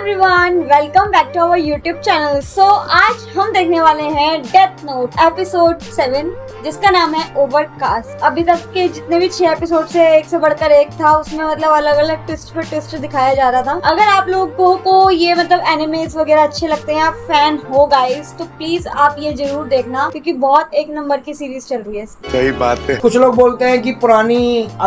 Everyone, welcome back to our YouTube channel. So आज हम देखने वाले हैं डेथ नोट एपिसोड 7 जिसका नाम है ओवरकास्ट। अभी तक के जितने भी 6 एपिसोड से एक से बढ़कर एक था, उसमें मतलब अलग अलग ट्विस्ट पे ट्विस्ट दिखाया जा रहा था। अगर आप लोगों को ये मतलब एनिमेस वगैरह अच्छे लगते हैं, आप फैन हो गाइस, तो प्लीज आप ये जरूर देखना क्योंकि बहुत एक नंबर की सीरीज चल रही है। सही बात है। कुछ लोग बोलते हैं कि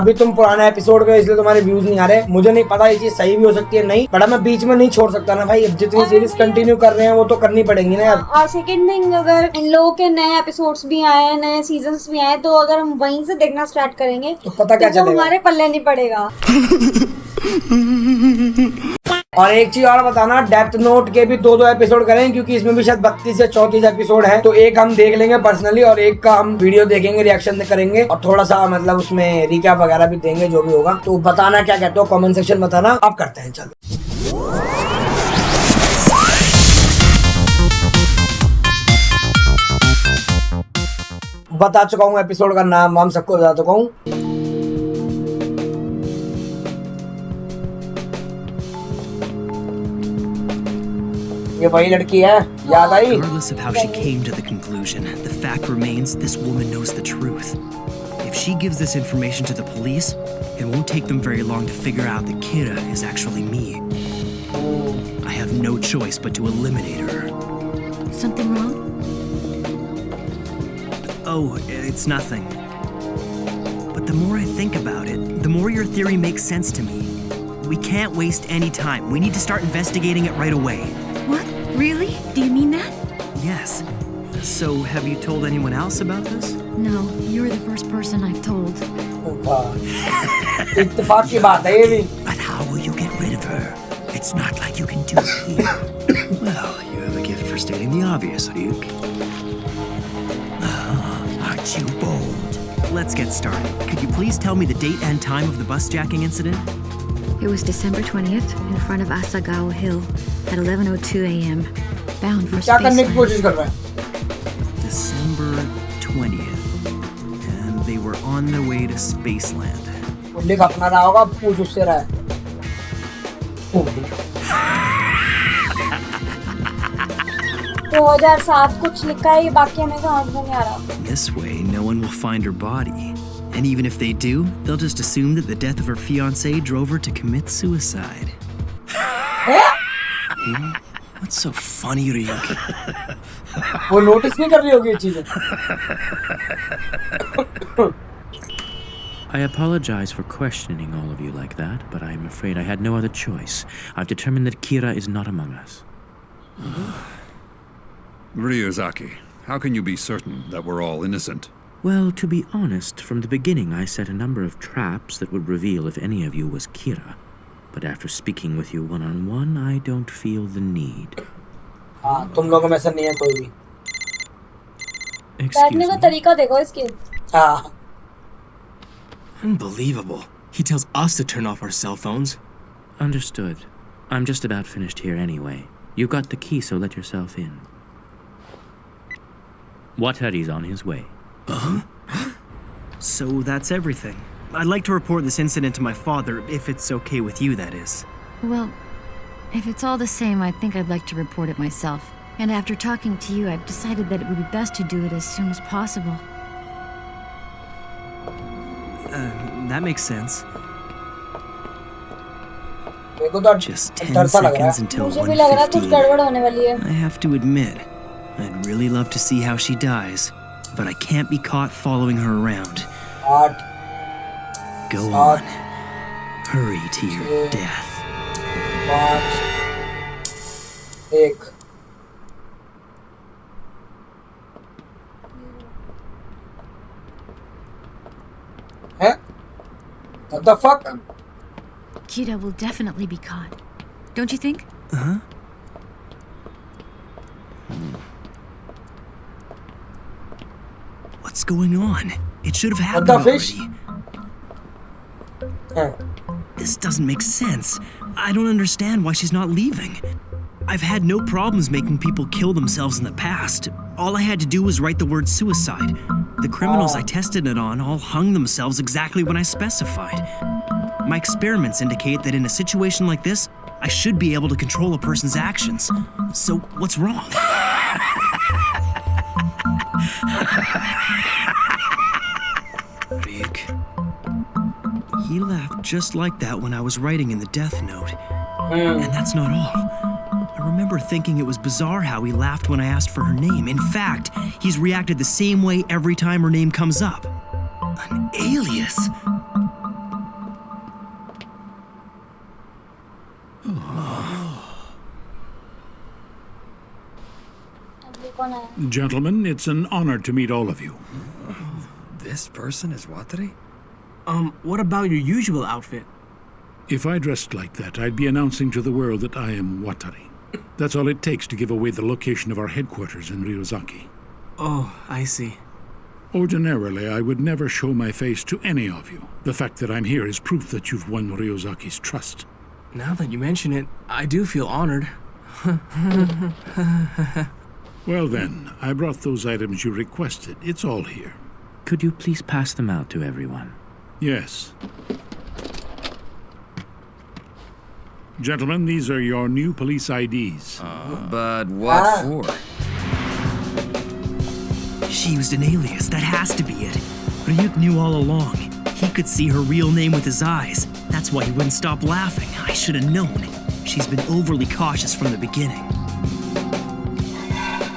अभी तुम पुराना एपिसोड पे इसलिए तुम्हारे व्यूज नहीं आ रहे। मुझे नहीं पता ये चीज सही भी हो सकती है, नहीं, बट मैं बीच में नहीं छोड़ सकता ना भाई। जितनी सीरीज कंटिन्यू कर रहे हैं वो तो करनी पड़ेंगी ना यार। और सेकंड थिंग, अगर इन लोगों के नए एपिसोड्स भी आए, नए सीजन्स भी आए, तो अगर हम वहीं से देखना स्टार्ट करेंगे तो पता क्या चलेगा, हमारे पल्ले नहीं पड़ेगा। और एक चीज और बताना, डेथ नोट के भी 2-2 एपिसोड करें क्योंकि इसमें भी शायद 32 या 34 एपिसोड है। तो एक हम देख लेंगे पर्सनली और एक का हम वीडियो देखेंगे, रिएक्शन करेंगे और थोड़ा सा मतलब उसमें रिकैप वगैरह भी देंगे, जो भी होगा। तो बताना क्या कहते हो, कमेंट सेक्शन बताना। अब करते हैं, चलो। बता चुका हूँ एपिसोड का नाम, हम सबको बता चुका हूँ। ये वही लड़की है, याद आई? Regardless of how she came to the conclusion, the fact remains this woman knows the truth. If she gives this information to the police, it won't take them very long to figure out that Kira is actually me. I have no choice but to eliminate her. Something wrong? Oh, it's nothing. But the more I think about it, the more your theory makes sense to me. We can't waste any time. We need to start investigating it right away. What? Really? Do you mean that? Yes. So, have you told anyone else about this? No, you're the first person I've told. इत्तेफाक की बात है ये भी। But how will you get rid of her? It's not like you can do it here. Well, you have a gift for stating the obvious, Ryuk. Aren't you bold? Let's get started. Could you please tell me the date and time of the bus jacking incident? It was December 20th in front of Asagawa Hill at 11:02 a.m. Bound for क्या करने की कोशिश Spaceland. कर रहा है? December 20th. And they were on their way to Spaceland. लिख अपना रहा होगा, पूछ उससे रहा है। 2007 कुछ लिखा है, बाकी हमें समझ में नहीं आ रहा। This way, no one will find her body. And even if they do, they'll just assume that the death of her fiancé drove her to commit suicide. What's so funny, Ryuk? वो notice नहीं कर रही होगी ये चीजें। I apologize for questioning all of you like that, but I'm afraid I had no other choice. I've determined that Kira is not among us. Ryuzaki, how can you be certain that we're all innocent? Well, to be honest, from the beginning I set a number of traps that would reveal if any of you was Kira. But after speaking with you one-on-one, I don't feel the need. हाँ, तुम लोगों में से नहीं है कोई भी। Excuse बैठने का me? तरीका देखो इसके। हाँ। Unbelievable. He tells us to turn off our cell phones. Understood. I'm just about finished here anyway. You got the key, so let yourself in. Watari's on his way. So that's everything. I'd like to report this incident to my father, if it's okay with you, that is. Well, if it's all the same, I think I'd like to report it myself. And after talking to you, I've decided that it would be best to do it as soon as possible. That makes sense. मेरे को तो Just डर 10 सा लग रहा seconds है। until मुझे भी लग रहा है कुछ 1:15. गड़बड़ होने वाली है। I have to admit, I'd really love to see how she dies, but I can't be caught following her around. 8, Go 7, on. Hurry to your death. 5, 1। हैं? What the fuck? Kira will definitely be caught. Don't you think? Huh? What's going on? It should have happened the fish? already. हैं? This doesn't make sense. I don't understand why she's not leaving. I've had no problems making people kill themselves in the past. All I had to do was write the word suicide. The criminals I tested it on all hung themselves exactly when I specified. My experiments indicate that in a situation like this, I should be able to control a person's actions. So, what's wrong? Rick. He laughed just like that when I was writing in the death note. And that's not all. I remember thinking it was bizarre how he laughed when I asked for her name. In fact, he's reacted the same way every time her name comes up. An alias. अभी कौन आया? Gentlemen, it's an honor to meet all of you. This person is Watari? What about your usual outfit? If I dressed like that, I'd be announcing to the world that I am Watari. That's all it takes to give away the location of our headquarters in Ryozaki. Oh, I see. Ordinarily, I would never show my face to any of you. The fact that I'm here is proof that you've won Ryozaki's trust. Now that you mention it, I do feel honored. Well then, I brought those items you requested. It's all here. Could you please pass them out to everyone? Yes. Gentlemen, these are your new police IDs. But what for? She used an alias, that has to be it. Ryuk knew all along. He could see her real name with his eyes. That's why he wouldn't stop laughing. I should have known. She's been overly cautious from the beginning.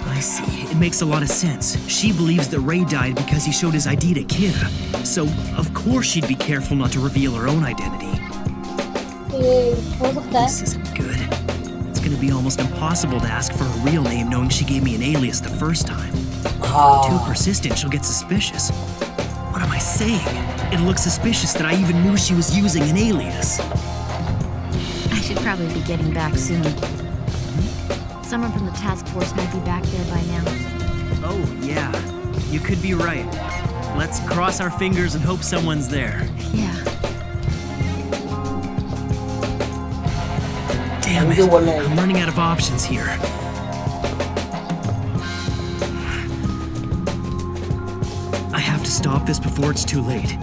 I see. It makes a lot of sense. She believes that Ray died because he showed his ID to Kira. So, of course she'd be careful not to reveal her own identity. ये हो सकता है. This isn't good. It's gonna be almost impossible to ask for her real name knowing she gave me an alias the first time. Too persistent, she'll get suspicious. What am I saying? It looks suspicious that I even knew she was using an alias. I should probably be getting back soon. Someone from the task force might be back there by now. Oh, yeah. You could be right. Let's cross our fingers and hope someone's there. Yeah. Damn it. I'm running out of options here. I have to stop this before it's too late.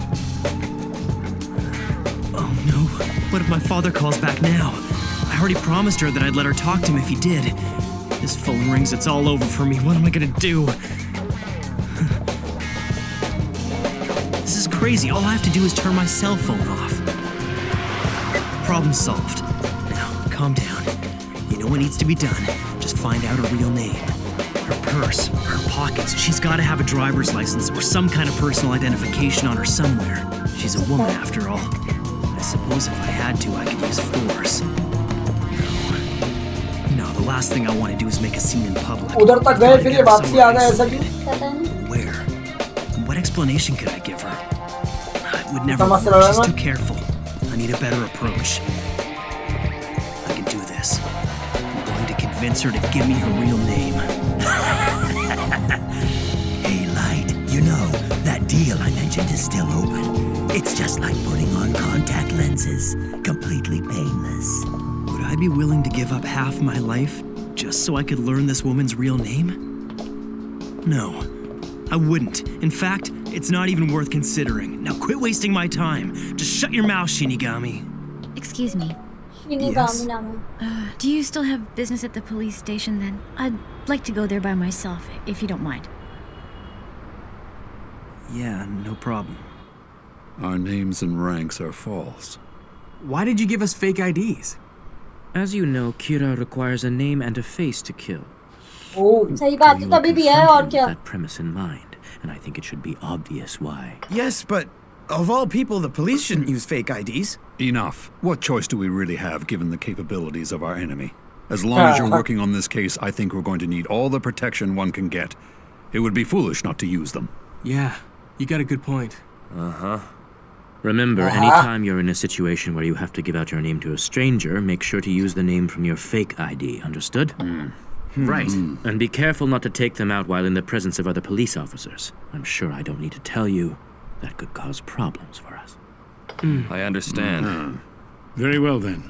Oh no. What if my father calls back now? I already promised her that I'd let her talk to him if he did. This phone rings, it's all over for me. What am I gonna do? This is crazy. All I have to do is turn my cell phone off. Problem solved. Now, calm down. You know what needs to be done. Just find out her real name. Her purse, her pockets. She's gotta have a driver's license or some kind of personal identification on her somewhere. She's a woman after all. I suppose if I had to, I could use force. No, the last thing I want to do is make a scene in public. उधर तक गए फिर ये वापसी आ गए ऐसा क्यों? पता नहीं. Where? What explanation could I give her? It would never समझ work. रहा She's है too careful. I need a better approach. I can do this. I'm going to convince her to give me her real name. Hey, Light, you know, that deal I mentioned is still open. It's just like putting on contact lenses. Completely painless. Would I be willing to give up half my life just so I could learn this woman's real name? No, I wouldn't. In fact, it's not even worth considering. Now quit wasting my time. Just shut your mouth, Shinigami. Excuse me. Shinigami नाम है. Do you still have business at the police station then? I'd like to go there by myself, if you don't mind. Yeah, no problem. Our names and ranks are false. Why did you give us fake IDs? As you know, Kira requires a name and a face to kill. ओह सही बात है, तभी भी है और With क्या. that premise in mind, and I think it should be obvious why. Yes, but of all people, the police shouldn't use fake IDs. Enough. What choice do we really have given the capabilities of our enemy? As long as you're working on this case, I think we're going to need all the protection one can get. It would be foolish not to use them. Yeah, you got a good point. Remember, anytime you're in a situation where you have to give out your name to a stranger, make sure to use the name from your fake ID, understood? Right. And be careful not to take them out while in the presence of other police officers. I'm sure I don't need to tell you that could cause problems for us. I understand. Very well then.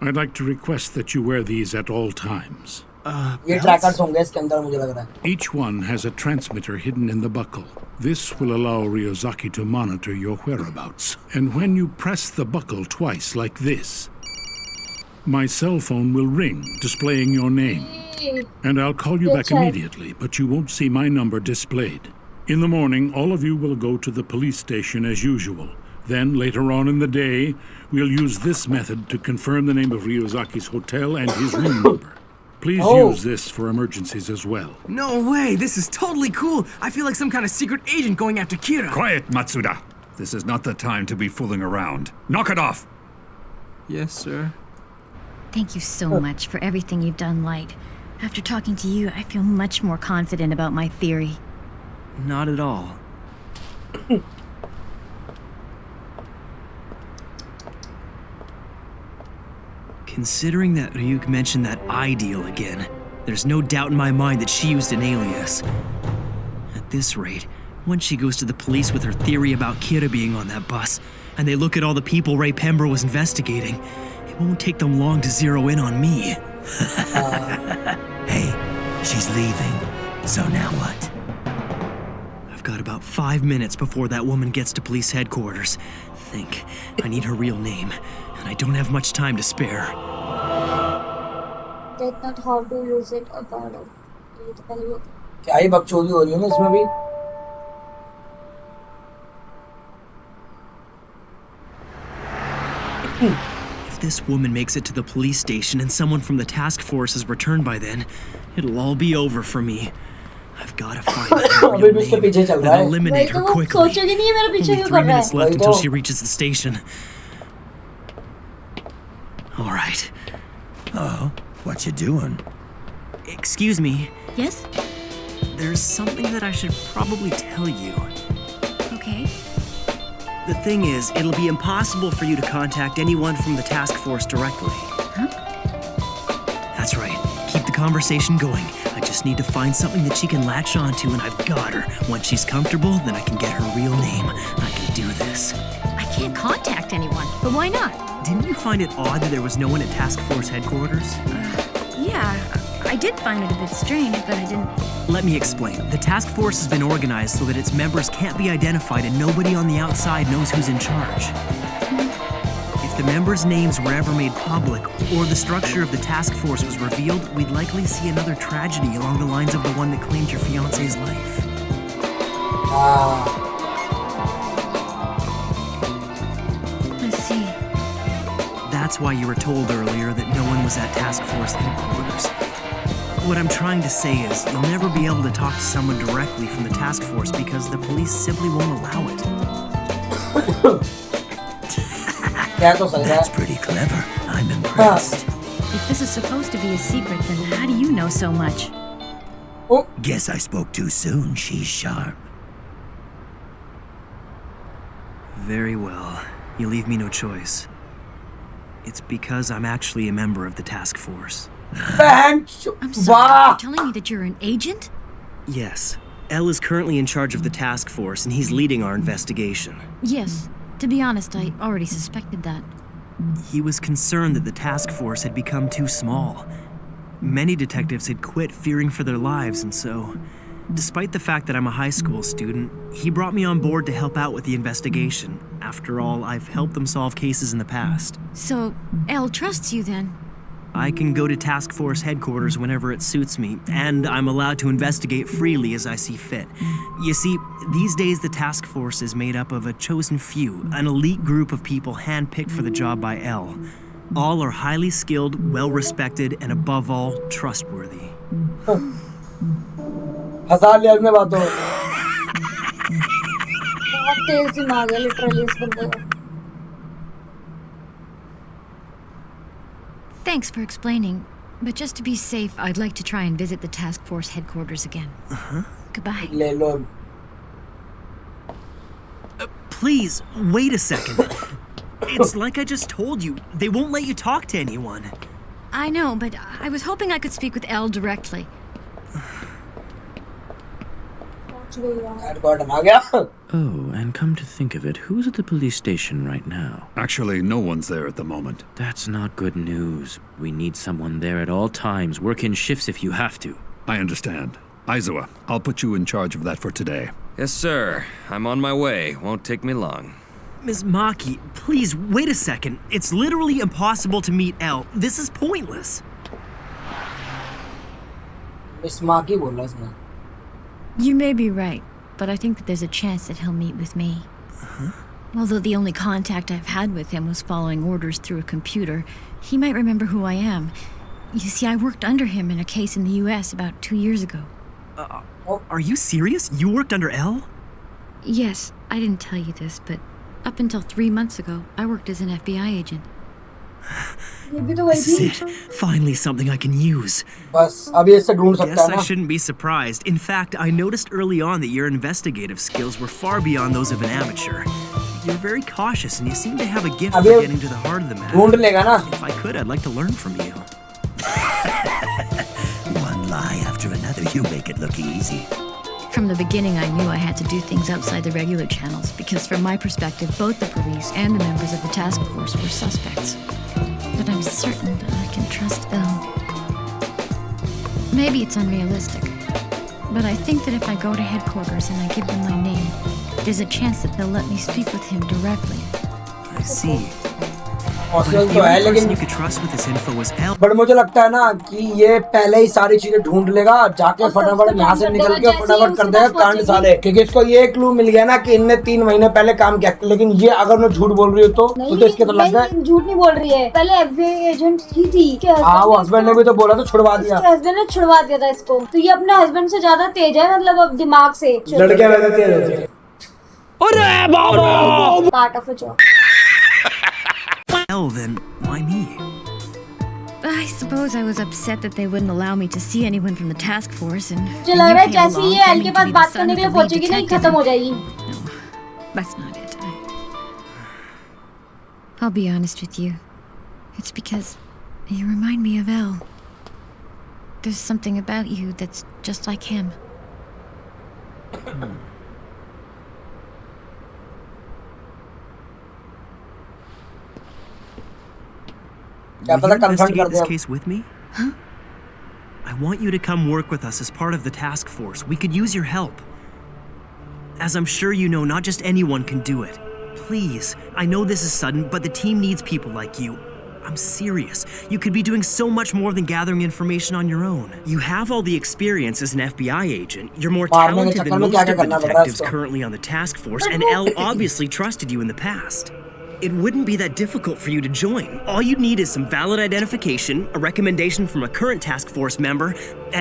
I'd like to request that you wear these at all times. ये trackers होंगे इसके अंदर मुझे लग रहा है. Each one has a transmitter hidden in the buckle. This will allow Ryozaki to monitor your whereabouts. And when you press the buckle twice like this, my cell phone will ring, displaying your name. And I'll call you back immediately, but you won't see my number displayed. In the morning, all of you will go to the police station as usual. Then, later on in the day, we'll use this method to confirm the name of Ryozaki's hotel and his room number. Please use this for emergencies as well. No way! This is totally cool! I feel like some kind of secret agent going after Kira! Quiet, Matsuda! This is not the time to be fooling around. Knock it off! Yes, sir. Thank you so much for everything you've done, Light. After talking to you, I feel much more confident about my theory. Not at all. Considering that Ryuk mentioned that eye deal again, there's no doubt in my mind that she used an alias. At this rate, once she goes to the police with her theory about Kira being on that bus, and they look at all the people Ray Pember was investigating, it won't take them long to zero in on me. Hey, she's leaving. So now what? I've got about 5 minutes before that woman gets to police headquarters. I need her real name, and I don't have much time to spare. That's not how to use it or follow. क्या ही बकचोदी हो रही है ना इसमें भी? If this woman makes it to the police station and someone from the task force has returned by then, it'll all be over for me. I've got to find her real name and eliminate her quickly. Only 3 minutes left until she reaches the station. All right. Oh, what you doing? Excuse me. Yes? There's something that I should probably tell you. Okay. The thing is, it'll be impossible for you to contact anyone from the task force directly. Huh? That's right. Keep the conversation going. I just need to find something that she can latch onto, and I've got her. Once she's comfortable, then I can get her real name. I can do this. I can't contact anyone, but why not? Didn't you find it odd that there was no one at task force headquarters? Yeah, I did find it a bit strange, but I didn't... Let me explain. The task force has been organized so that its members can't be identified and nobody on the outside knows who's in charge. If the members' names were ever made public, or the structure of the task force was revealed, we'd likely see another tragedy along the lines of the one that claimed your fiancé's life. I see. That's why you were told earlier that no one was at task force headquarters. What I'm trying to say is, you'll never be able to talk to someone directly from the task force because the police simply won't allow it. That's pretty clever. I'm impressed. If this is supposed to be a secret, then how do you know so much? Guess I spoke too soon. She's sharp. Very well. You leave me no choice. It's because I'm actually a member of the task force. I'm sorry, you're telling me that you're an agent? Yes. L is currently in charge of the task force, and he's leading our investigation. Yes. To be honest, I already suspected that. He was concerned that the task force had become too small. Many detectives had quit fearing for their lives, and so, despite the fact that I'm a high school student, he brought me on board to help out with the investigation. After all, I've helped them solve cases in the past. So, L trusts you then? I can go to task force headquarters whenever it suits me, and I'm allowed to investigate freely as I see fit. You see, these days the task force is made up of a chosen few, an elite group of people handpicked for the job by L. All are highly skilled, well-respected, and above all, trustworthy. हंसा लिया इसमें बातों बहुत तेज दिमाग है literally इस बंदे का. Thanks for explaining. But just to be safe, I'd like to try and visit the task force headquarters again. Goodbye. ले लो. Please, wait a second. It's like I just told you. They won't let you talk to anyone. I know, but I was hoping I could speak with Elle directly. Headquarter आ गया. Oh, and come to think of it, who's at the police station right now? Actually, no one's there at the moment. That's not good news. We need someone there at all times. Work in shifts if you have to. I understand. Aizawa, I'll put you in charge of that for today. Yes, sir. I'm on my way. Won't take me long. Ms. Maki, please wait a second. It's literally impossible to meet Elle. This is pointless. Miss माँ की बोल रहा है इसमें। You may be right, but I think that there's a chance that he'll meet with me. Although the only contact I've had with him was following orders through a computer, he might remember who I am. You see, I worked under him in a case in the US about 2 years ago. Are you serious? You worked under Elle? Yes, I didn't tell you this, but up until 3 months ago, I worked as an FBI agent. ये भी तो वही This is थी। it. Finally something I can use. बस अभी इससे ढूंढ सकता Guess है I ना। shouldn't be surprised. In fact, I noticed early on that your investigative skills were far beyond those of an amateur. You're very cautious and you seem to have a gift अभी for getting to the heart of the matter. ढूंढ लेगा ना। If I could, I'd like to learn from you. One lie after another, you make it look easy. From the beginning, I knew I had to do things outside the regular channels because from my perspective, both the police and the members of the task force were suspects. But I'm certain that I can trust Elle. Maybe it's unrealistic, but I think that if I go to headquarters and I give them my name, there's a chance that they'll let me speak with him directly. I see. But hostel if the तो है only person लेकिन you could trust with this info was Elle, but मुझे लगता है ना कि ये पहले ही सारी चीजें ढूंढ लेगा, जाके फटाफट यहाँ से निकल के फटाफट कर देगा कांड सारे, क्योंकि इसको ये क्लू मिल गया ना कि इनने 3 महीने पहले काम किया। लेकिन ये अगर मैं झूठ बोल रही हूँ तो इसके तो लग गए। झूठ नहीं बोल रही है, पहले एफबीआई एजेंट ही थी। हाँ, वो हस्बैंड ने भी तो बोला तो छुड़वा दिया। हस्बैंड ने छुड़वा दिया था इसको, तो ये अपने हस्बैंड से ज्यादा तेज है, मतलब अब दिमाग से। लड़कियां वैसे तेज होती हैं। Part of a job. Elle, then why me? I suppose I was upset that they wouldn't allow me to see anyone from the task force, and मुझे लग रहा है जैसे ही ये एल के पास बात करने के लिए पहुंचेगी ना, खत्म हो जाएगी। No, that's not it. I'll be honest with you. It's because you remind me of Elle. There's something about you that's just like him. क्या Will पता you कंफर्म कर investigate this they. case with me? Huh? I want you to come work with us as part of the task force. We could use your help. As I'm sure you know, not just anyone can do it. Please, I know this is sudden, but the team needs people like you. I'm serious. You could be doing so much more than gathering information on your own. You have all the experience as an FBI agent. You're more talented than most of the detectives currently on the task force, and Elle obviously trusted you in the past. It wouldn't be that difficult for you to join. All you need is some valid identification, a recommendation from a current task force member,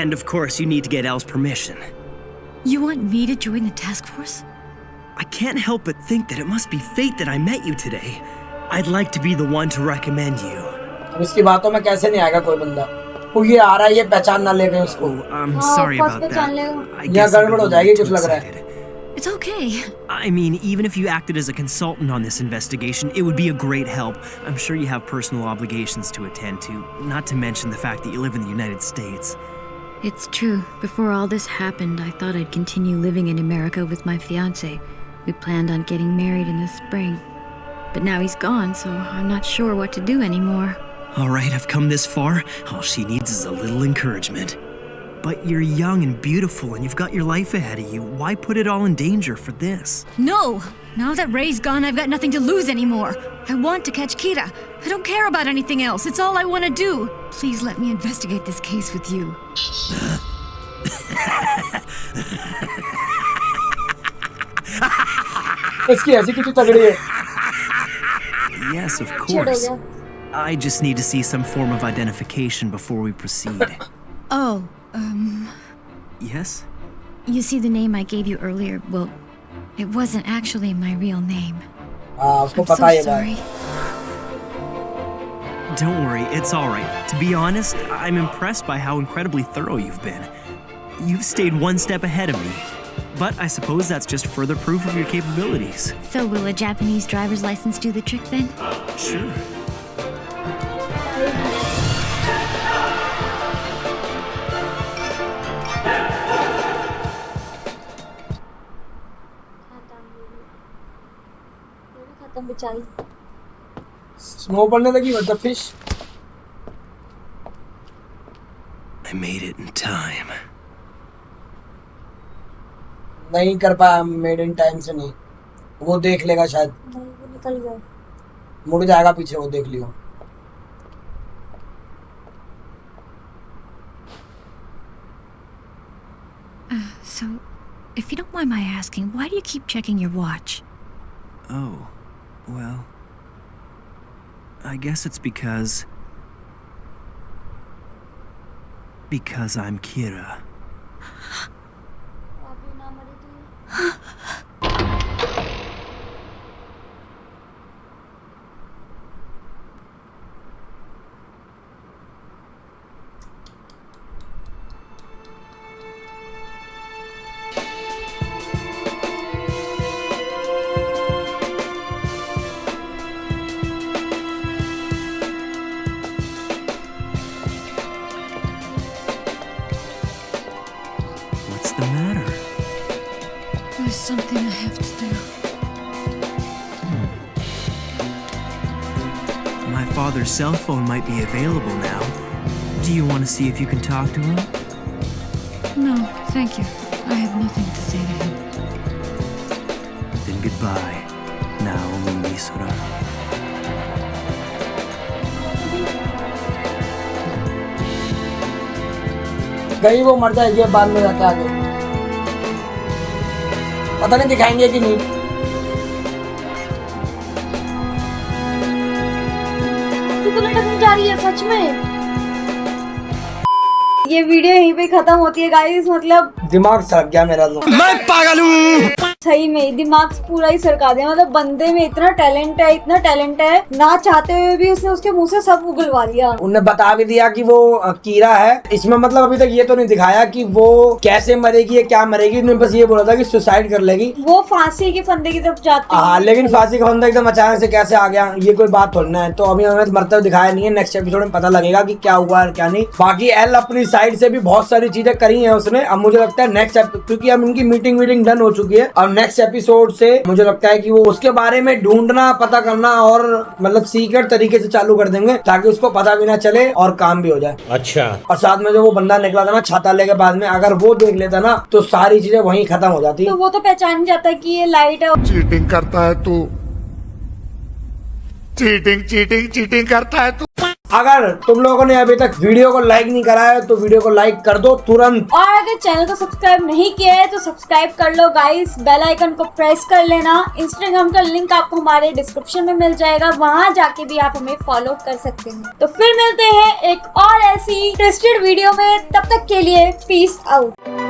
and of course you need to get Elle's permission. You want me to join the task force? I can't help but think that it must be fate that I met you today. I'd like to be the one to recommend you. अब इसकी बातों में कैसे नहीं आएगा कोई बंदा? वो ये आ रहा है, ये पहचान ना ले गए उसको। I'm sorry about that. I यहाँ guess I गड़बड़ हो got a जाएगी little कुछ too लग रहा excited. है। It's okay. I mean, even if you acted as a consultant on this investigation, it would be a great help. I'm sure you have personal obligations to attend to, not to mention the fact that you live in the United States. It's true. Before all this happened, I thought I'd continue living in America with my fiancé. We planned on getting married in the spring. But now he's gone, so I'm not sure what to do anymore. All right, I've come this far. All she needs is a little encouragement. But you're young and beautiful, and you've got your life ahead of you. Why put it all in danger for this? No! Now that Ray's gone, I've got nothing to lose anymore. I want to catch Kira. I don't care about anything else. It's all I want to do. Please let me investigate this case with you. इसकी हंसी कितनी तगड़ी है। Yes, of course. I just need to see some form of identification before we proceed. Oh, Yes? you see the name I gave you earlier? Well, it wasn't actually my real name. हाँ, उसको I'm so पता है बात। sorry. Don't worry, it's all right. To be honest, I'm impressed by how incredibly thorough you've been. You've stayed one step ahead of me. But I suppose that's just further proof of your capabilities. So will a Japanese driver's license do the trick then? Sure. खत्म बेचारी। Snow पड़ने लगी मतलब fish. I made it in time. नहीं कर पाया made in time से नहीं, वो देख लेगा शायद। निकल गए। मुड़ जाएगा पीछे, वो देख लियो। So, if you don't mind my asking, why do you keep checking your watch? Oh, well, I guess it's because I'm Kira. What's the matter? There's something I have to do. My father's cell phone might be available now. Do you want to see if you can talk to him? No, thank you. I have nothing to say to him. Then goodbye. Naomi Misura. गई वो मर जाएगी बाद में जाके आगे, पता नहीं दिखाएंगे कि नहीं। तू तो लटकने जा रही है सच में। ये वीडियो यहीं पे खत्म होती है गाइस, मतलब दिमाग सड़क गया मेरा तो। मैं पागल हूँ। सही में दिमाग पूरा ही सरका दिया। मतलब बंदे में इतना टैलेंट है, ना चाहते हुए भी उसने उसके मुंह से सब उगलवा दिया। उन्होंने बता भी दिया कि वो कीरा है। इसमें मतलब अभी तक ये तो नहीं दिखाया कि वो कैसे मरेगी या क्या मरेगी। उन्होंने बस ये बोला था कि सुसाइड कर लेगी। वो फांसी के फंदे की तरफ जाती है। हाँ, लेकिन फांसी का फंदा एकदम अचानक से कैसे आ गया, ये कोई बात थोड़ी ना है। तो अभी हमें मरते हुए दिखाया नहीं है। नेक्स्ट एपिसोड में पता लगेगा कि क्या हुआ और क्या नहीं। बाकी एल अपनी साइड से भी बहुत सारी चीजें करी है उसने। अब मुझे लगता है नेक्स्ट, क्योंकि अब इनकी मीटिंग डन हो चुकी है, अब नेक्स्ट एपिसोड से मुझे लगता है कि वो उसके बारे में ढूंढना, पता करना और मतलब सीक्रेट तरीके से चालू कर देंगे ताकि उसको पता भी ना चले और काम भी हो जाए। अच्छा। और साथ में जो वो बंदा निकला था ना छाता लेके, बाद में अगर वो देख लेता ना तो सारी चीजें वहीं खत्म हो जाती। तो वो तो पहचान जाता है कि ये लाइट है। चीटिंग करता है तू, चीटिंग करता है तू। अगर तुम लोगों ने अभी तक वीडियो को लाइक नहीं करा है तो वीडियो को लाइक कर दो तुरंत। और अगर चैनल को सब्सक्राइब नहीं किया है तो सब्सक्राइब कर लो गाइस। बेल आइकन को प्रेस कर लेना। इंस्टाग्राम का लिंक आपको हमारे डिस्क्रिप्शन में मिल जाएगा, वहां जाके भी आप हमें फॉलो कर सकते हैं। तो फिर मिलते हैं एक और ऐसी इंटरेस्टेड वीडियो में, तब तक के लिए पीस आउट।